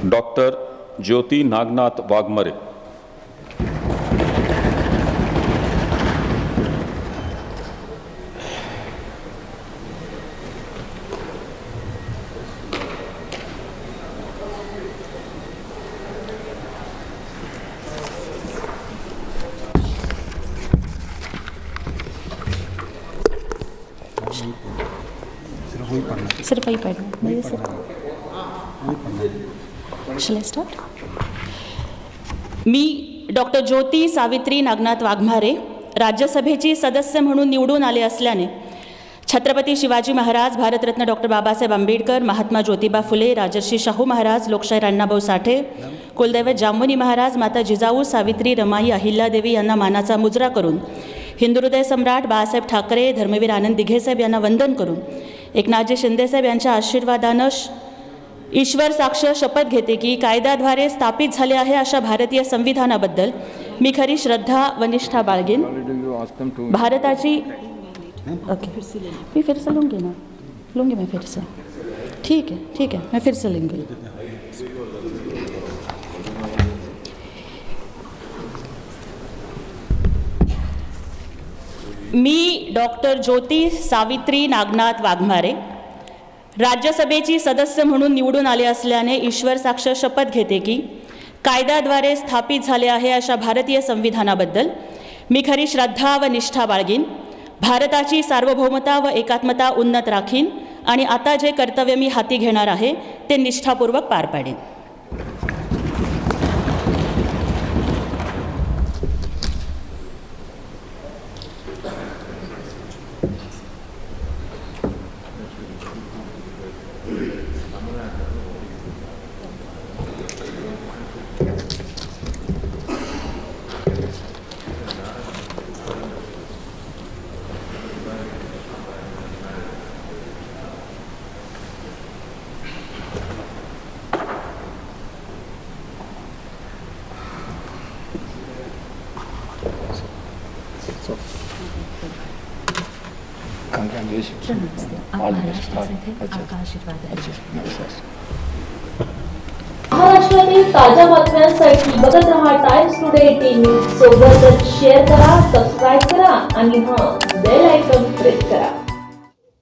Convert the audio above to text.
Doctor ज्योती नागनाथ वाघमारे, सिर्फ वही पढ़ना मेरे से। Shall I start? मी डॉक्टर ज्योती सावित्री नागनाथ वाघमारे राज्यसभेची सदस्य म्हणून निवडून आले असल्याने छत्रपती शिवाजी महाराज, भारतरत्न डॉक्टर बाबासाहेब आंबेडकर, महात्मा ज्योतिबा फुले, राजर्षी शाहू महाराज, लोकशाहीर अण्णाभाऊ साठे, कुलदैवत जांभुनी महाराज, माता जिजाऊ, सावित्री, रमाई, अहिल्यादेवी यांना मानाचा मुजरा करून, हिंदुहृदय सम्राट बाळासाहेब ठाकरे, धर्मवीर आनंद दिघेसाहेब यांना वंदन करून, एकनाथजी शिंदेसाहेब यांच्या आशीर्वादानं ईश्वर साक्ष शपथ घेते की कायद्याद्वारे स्थापित झाले आहे अशा भारतीय संविधानाबद्दल मी खरी श्रद्धा व निष्ठा बाळगेन। भारताची मैं फिर से लूँगी मैं फिर से। ठीक है मैं फिर से लूँगी। मी डॉक्टर ज्योती सावित्री नागनाथ वाघमारे राज्यसभेची सदस्य म्हणून निवडून आले असल्याने ईश्वर साक्ष शपथ घेते की कायद्याद्वारे स्थापित झाले आहे अशा भारतीय संविधानाबद्दल मी खरी श्रद्धा व निष्ठा बाळगीन। भारताची सार्वभौमता व एकात्मता उन्नत राखीन आणि आता जे कर्तव्य मी हाती घेणार आहे ते निष्ठापूर्वक पार पाडेन। महाराष्ट्रातील ताज्या बातम्यांसाठी बघत रहा टाइम्स टुडे 18 न्यूज। सोबतच शेअर करा, सबस्क्राईब करा आणि बेल आयकॉन प्रेस करा।